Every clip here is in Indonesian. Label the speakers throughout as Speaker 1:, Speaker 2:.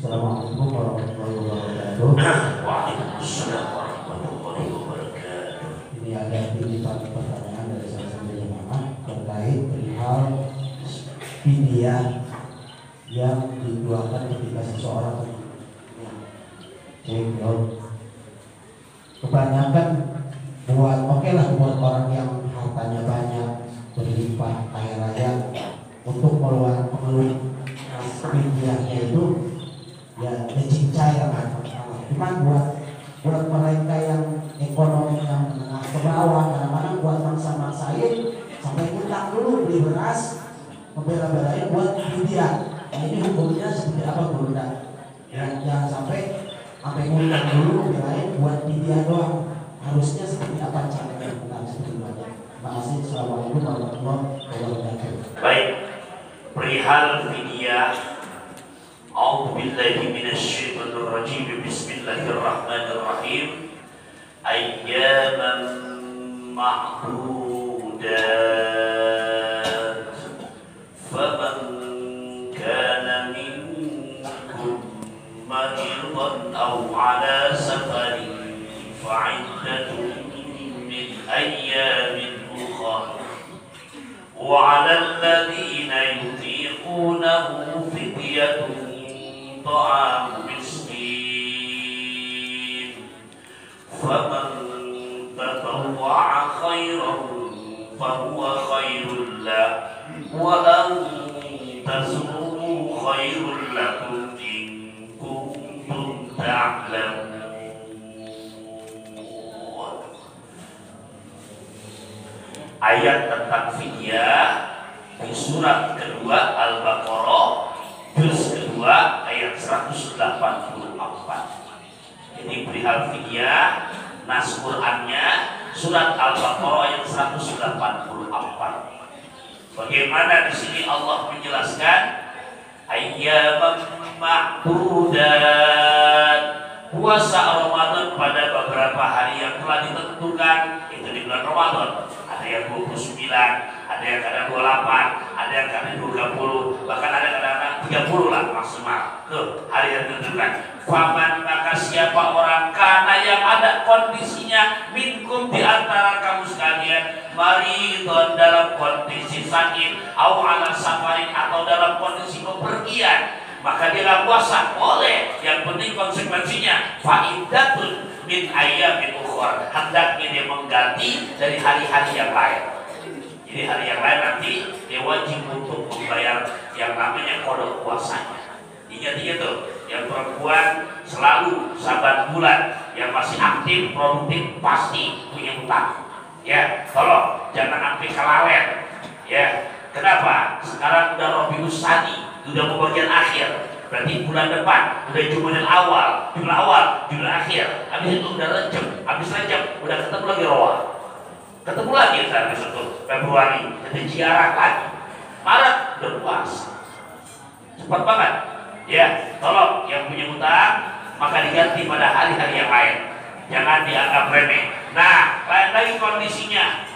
Speaker 1: Assalamualaikum warahmatullahi wabarakatuh.
Speaker 2: Waalaikumsalam warahmatullahi wabarakatuh.
Speaker 1: Ini ada titipan pertanyaan dari salah satu jemaah terkait perihal fidyah yang dikeluarkan ketika seseorang kebanyakan buat buat orang yang hartanya banyak, berlimpah, kaya raya, untuk mengeluarkan fidyahnya itu ya cincai lah. Cuman buat mereka yang ekonominya menengah ke bawah, kadang-kadang buat maksa-maksain sampai utang dulu beli beras, membela-belain buat fidyah. Nah, ini hukumnya seperti apa, Bro? Jangan sampai ngutang dulu membelain buat fidyah doang. Harusnya seperti apa caranya? Bukan seperti itu aja. Terima kasih. Assalamualaikum warahmatullahi wabarakatuh.
Speaker 2: Baik, perihal fidyah. A'udzu billahi minasyaitonir rajim. Bismillahirrahmanirrahim. Ayyaman ma'dudat. Faman kana minkum maridan aw 'ala safarin fa'iddatun min ayyamin ukhra. وعلى الذين يطيقونه فدية طعام مسكين فمن تطوع خيرا فهو خير له وأن تصوموا خير لكم إن كنتم تعلمون. Ayat tentang fidyah di surat kedua Al-Baqarah juz kedua ayat 184. Jadi perihal fidyah, nas Qur'annya surat Al-Baqarah ayat 184. Bagaimana di sini Allah menjelaskan ayyaman ma'dudat, puasa Ramadan pada beberapa hari yang telah ditentukan, itu di bulan Ramadan. Ada yang 29, ada yang kadang 28, ada yang kadang 30, bahkan ada kadang 30 lah maksimal ke hari yang ditentukan. Faman, maka siapa orang kana yang ada kondisinya minkum di antara kamu sekalian maridon, dalam kondisi sakit, au ala safarin, atau dalam kondisi bepergian, maka dia nggak puasa, boleh. Yang penting konsekuensinya faidatun min ayyamin ukhra, hendaknya dia mengganti dari hari-hari yang lain. Jadi hari yang lain nanti dia wajib untuk membayar yang namanya qada puasanya. Ingat-ingat tuh, yang perempuan selalu saban bulan, yang masih aktif produktif pasti punya hutang. Ya, tolong jangan sampai kelalen. Ya, kenapa? Sekarang udah Rabiul Tsani, udah mau bagian akhir. Berarti bulan depan udah Jumadil awal, Jumadil akhir. Habis itu udah Rejab, habis Rejab udah ketemu lagi Rawah. Ketemu lagi habis itu Februari, jadi ziarah lagi. Maret udah puasa. Cepat banget. Ya, tolong yang punya hutang maka diganti pada hari-hari yang lain. Jangan dianggap remeh. Nah, lain lagi kondisinya.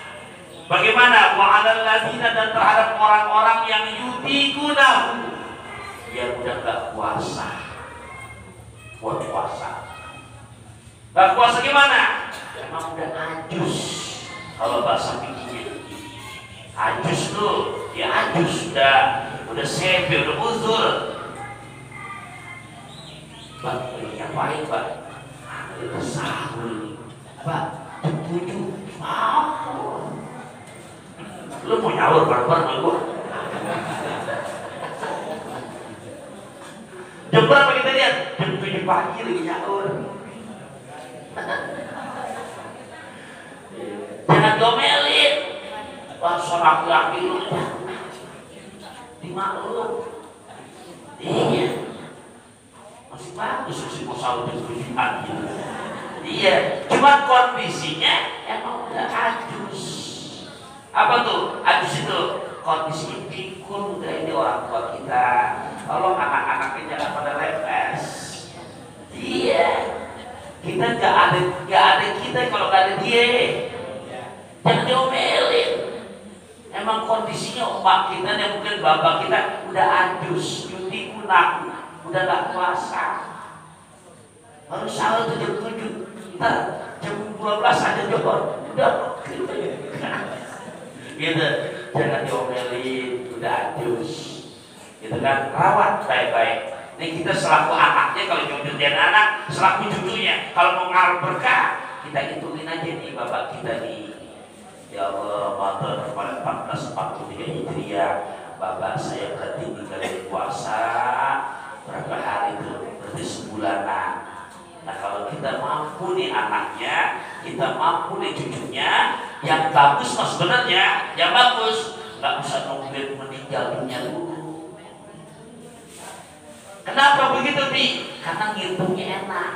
Speaker 2: Bagaimana? Wa 'alal ladzina, dan terhadap orang-orang yang yutiqunahu, yang udah gak puasa. Buat puasa. Gak puasa gimana? Emang udah ajus. Kalau bahasa bikinnya ajus tuh, ya ajus, udah sepi, udah uzur. Pak, ini ngapain Pak? Ada sahur Pak, jam 7 sahur. Lu mau nyaur bareng-bareng sama gua? Jam berapa kita lihat? Jam 7 pagi lagi nyaur. Jangan domelin. Wah, seorang laki lu dimaklum. Iya, masih bagus sih mau sahur jam 7 pagi. Iya, cuma kondisinya emang udah ajus. Apa tuh? Ajus itu kondisi pikun dari orang tua kita. Tolong anak-anaknya jangan pada lepes. Iya, kita nggak ada kita kalau nggak ada dia. Jangan diomelin. Emang kondisinya omak kita dan mungkin bapak kita udah ajus, cuti kunaku. udah nggak puasa. Baru sahur tuh jam 7, ntar jam 12 aja johor, udah gitu. Gitu, jangan diomelin, udah ajus, gitu kan, rawat baik-baik. Ini kita selaku anaknya, kalau jujur dan anak, selaku cucunya, kalau mau ngarep berkah, kita hitungin aja nih bapak kita nih. Ya Allah, Ramadan pada 1443 Hijriah, bapak saya berarti ninggalin puasa berapa hari itu? Berarti sebulanan. Nah kalau kita mampu nih anaknya, kita mampu nih cucunya, yang bagus mas sebenarnya, yang bagus nggak usah nungguin meninggal dunia dulu. Kenapa begitu Bi? Karena ngitungnya enak,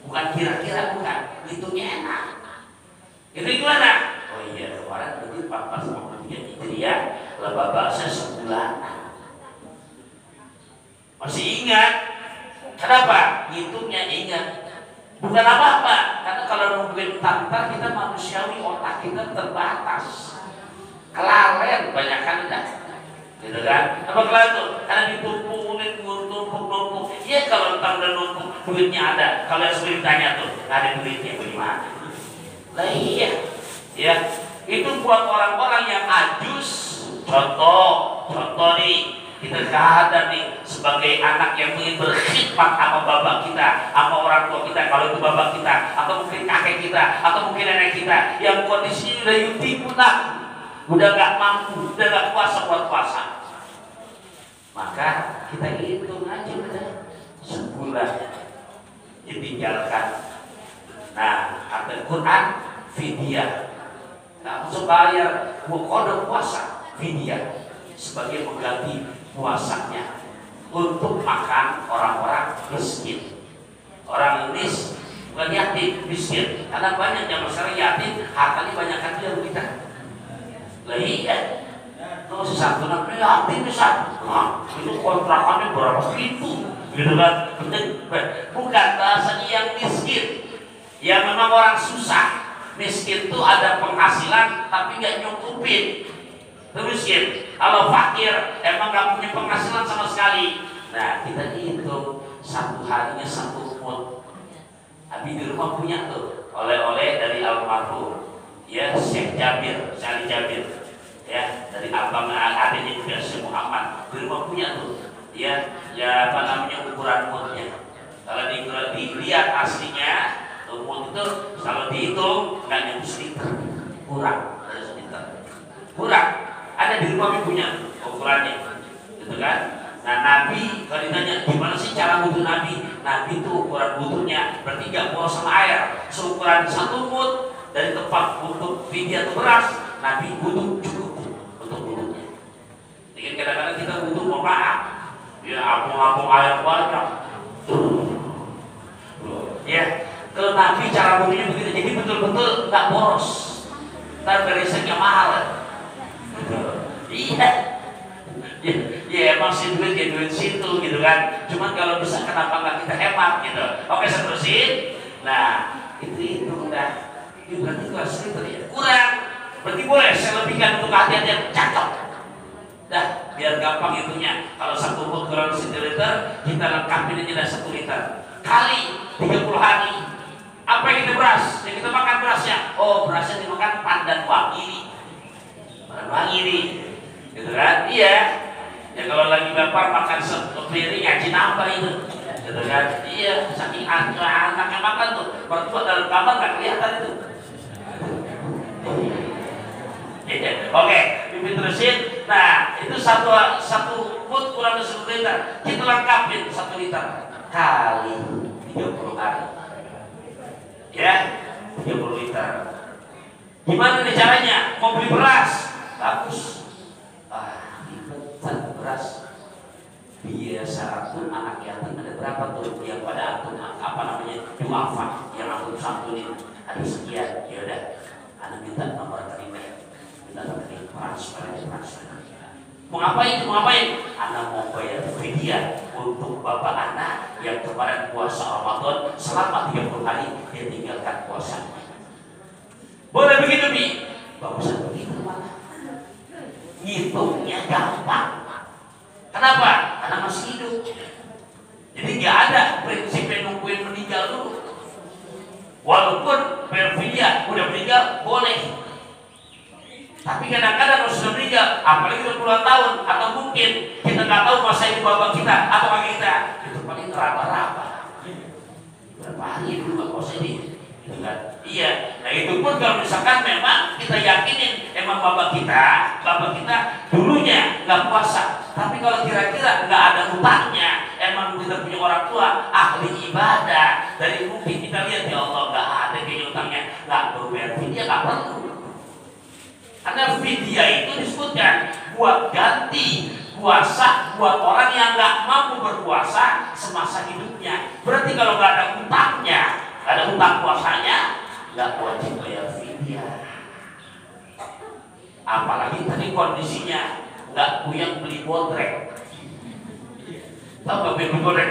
Speaker 2: bukan kira-kira, bukan, ngitungnya enak. Itu gimana? Oh iya, kemarin berarti 1443 Hijriah, kalau bapak saya sebulanan. Masih ingat? Kenapa? Hitungnya ingat. Bukan apa-apa, karena kalau nungguin tantar kita manusiawi, otak kita terbatas. Kelalen banyak kan enggak? Gitu kan? Apa kelalen tuh? Karena ditumpukin, numpuk. Iya kalau entar udah numpuk, duitnya ada. Kalau yang sering tanya tuh, nggak ada duitnya bagaimana? Lah iya, ya itu buat orang-orang yang ajus. Contoh nih. Kita ada nih sebagai anak yang ingin berkhidmat sama bapak kita, sama orang tua kita, kalau itu bapak kita, atau mungkin kakek kita, atau mungkin nenek kita, yang kondisinya udah yuti punah, udah gak mampu, udah gak kuasa buat puasa. Maka kita hitung aja udah sebulan ditinggalkan. Nah, kata Quran fidyah, nggak usah bayar, kodok puasa fidyah sebagai pengganti puasanya untuk makan orang-orang miskin. Orang bukan yatim, miskin. Karena banyak yang masyarakat yatim, hartanya banyak kan dia kita. Lah iya, kalau satu namanya yatim bisa, itu kontrakannya berapa ribu, gitu kan? Bukan bahasanya yang miskin, yang memang orang susah. Miskin itu ada penghasilan tapi nggak nyukupin. Itu miskin. Kalau fakir emang gak punya penghasilan sama sekali. Nah kita hitung satu harinya satu mut. Habis di rumah punya tuh oleh-oleh dari almarhum ya Syekh Jabir, Syekh Jabir ya, dari abang adiknya juga Syekh Muhammad, di rumah punya tuh ya apa namanya ukuran mutnya. Kalau dilihat aslinya mut itu kalau dihitung nggak nyampe seliter, kurang dari seliter, kurang. Ada di rumah punya ukurannya, gitu kan? Nah Nabi kalau ditanya gimana sih cara wudhu Nabi? Nabi itu ukuran wudhunya berarti nggak boros sama air, seukuran satu mut dari tempat untuk fidyah atau beras. Nabi wudhu cukup untuk wudhunya. Jadi kadang-kadang kita wudhu mau maaf, ya apung-apung air banyak. Ya, kalau Nabi cara wudhunya begitu, jadi betul-betul nggak boros. Ntar beresiknya mahal. Iya, ya emang sih duit ya duit situ gitu kan. Cuman kalau bisa kenapa nggak kita hemat gitu? Oke saya terusin. Nah itu udah, itu berarti kelas liter ya kurang. Berarti boleh saya lebihkan untuk hati-hati cakep. Dah biar gampang itunya. Kalau satu mut kurang 1 liter, kita lengkapin aja dah 1 liter kali 30 hari. Apa yang kita beras? Yang kita makan berasnya. Oh berasnya dimakan pandan wangi. Wangi nih, gitu kan? Iya. Ya kalau lagi bapak makan sepiring ngaji nambah itu, gitu kan? Iya. Saking anaknya makan tuh, mertua dalam kamar nggak kelihatan itu. Oke, pimpin terusin. Nah, itu satu mut kurang dari 1 liter. Kita lengkapin 1 liter kali 30 hari. Ya, 30 liter. Gimana nih caranya? Mau beli beras? Bagus. Ribet beras. Biasa antum anak yatim ada berapa tuh yang pada antum apa namanya duafa yang antum santunin ada sekian. Ya udah, anak minta nomor rekening, minta rekening transfer. Mau ngapain? Anak mau bayar fidyah untuk bapak anak yang kemarin puasa Ramadan selama 30 hari dia tinggalkan puasanya. Boleh begitu Bi? Bagusan begitu malah. Ngitungnya gampang. Kenapa? Karena masih hidup. Jadi nggak ada prinsip nungguin meninggal dulu. Walaupun berfidyah udah meninggal boleh. Tapi kadang-kadang kalau sudah meninggal, apalagi udah puluhan tahun, atau mungkin kita nggak tahu masa hidup bapak kita atau kakek kita, itu paling raba-raba. Berapa hari dulu bapak saya ini? Gitu kan? Iya. Nah itu pun kalau misalkan memang kita yakinin emang bapak kita dulunya nggak puasa. Tapi kalau kira-kira nggak ada hutangnya, emang kita punya orang tua ahli ibadah, dari mungkin kita lihat ya Allah nggak ada kayaknya hutangnya, nggak perlu bayar fidyah, nggak perlu. Karena fidyah itu disebutkan buat ganti puasa buat orang yang nggak mampu berpuasa semasa hidupnya. Berarti kalau nggak ada hutangnya, nggak ada hutang puasanya, nggak wajib bayar fidyah. Apalagi tadi kondisinya nggak punya beli bodrek. Tahu nggak beli bodrek?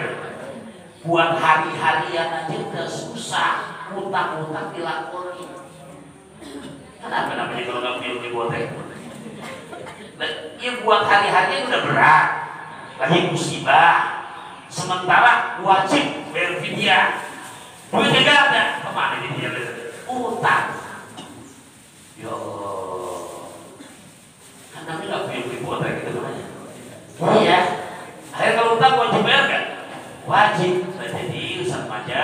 Speaker 2: Buat hari-harian aja udah susah, hutang-hutang dilakoni. Kenapa namanya kalau nggak punya beli bodrek? Ya buat hari-harian udah berat, lagi musibah. Sementara wajib bayar fidyah. Duitnya nggak ada, kemana dia? Utang. Ya Allah. Kan namanya nggak punya beli bodrek gitu namanya. Iya. Akhirnya kalau utang wajib bayar kan? Wajib. Nah, jadi Ustaz Maja,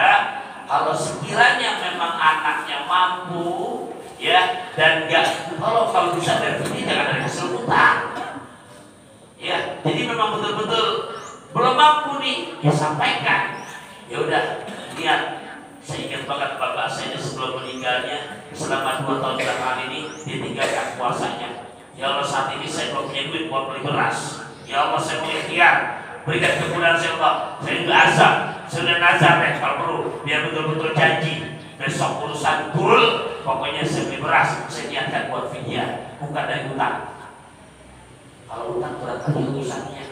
Speaker 2: kalau sekiranya memang anaknya mampu, ya, dan kalau bisa dari ini jangan dari hasil utang, ya. Jadi memang betul-betul belum mampu nih, ya sampaikan. Ya udah, lihat. Saya ingat banget bapak saya ini sebelum meninggalnya selama 2 tahun belakangan ini ditinggalkan puasanya. Ya Allah, saat ini saya belum punya duit buat beli beras. Ya Allah, saya mau ikhtiar, berikan kemudahan saya Allah. Saya juga azam, saya udah nazar deh kalau perlu, biar betul-betul janji besok urusan gul, pokoknya saya beli beras, saya niatkan buat fidyah, bukan dari utang. Kalau utang berat lagi urusannya.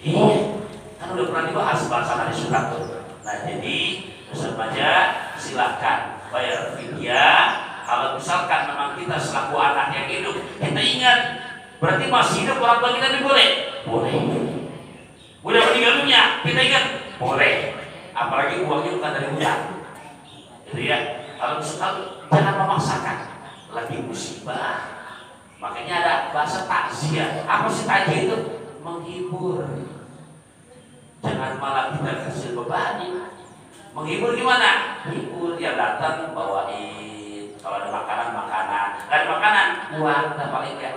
Speaker 2: Iya, kan udah pernah dibahas bahasan hari surat tuh. Nah jadi Ustaz Maja silakan bayar fidyah. Kalau misalkan memang kita selaku anak yang hidup, kita ingat berarti masih hidup orang tua kita boleh? Boleh. Udah meninggal dunia, kita ingat? Boleh. Apalagi uangnya bukan dari utang. Gitu ya. Kalau misalkan jangan memaksakan, lagi musibah. Makanya ada bahasa takziah. Apa sih takziah itu? Menghibur. Jangan malah kita kasih beban. Menghibur gimana? Hibur, yang datang bawain. Kalau ada makanan, nggak ada makanan, uang, kita paling enggak.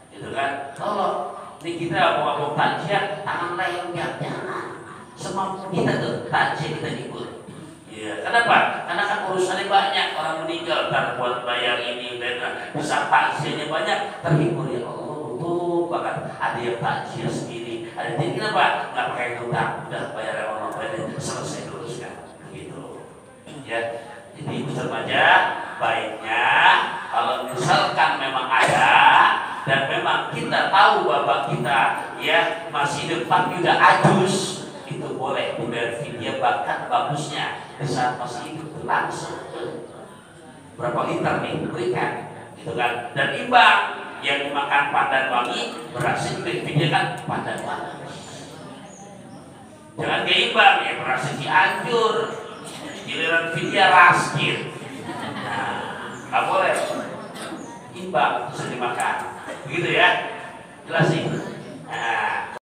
Speaker 2: Gitu kan? Kalau ini kita mau takziah, tangan lengket, jangan. Semampu kita tuh takziah kita hibur. Ya, kenapa? Karena kan urusannya banyak, orang meninggal, kan buat bayar ini, bisa takziahnya banyak, terhibur ya Allah, betul banget. Ada yang takziah sendiri, ada yang kenapa? Nggak pakai hutang, udah bayar orang bayar selesai luruskan, begitu. Ya, jadi Ustaz Maja, baiknya kalau misalkan memang ada dan memang kita tahu bapak kita ya masih hidup tapi udah ajus, itu boleh dibayar fidyah, bahkan bagusnya di saat masih hidup langsung berapa liter nih berikan, gitu kan. Dan imbang yang dimakan pandan wangi berhasil fidyah kan pandan wangi. Jangan keimbang ya berhasil Cianjur, giliran fidyah raskin. Nah, nggak boleh. Imbang bisa dimakan, begitu ya. Jelas sih. Nah,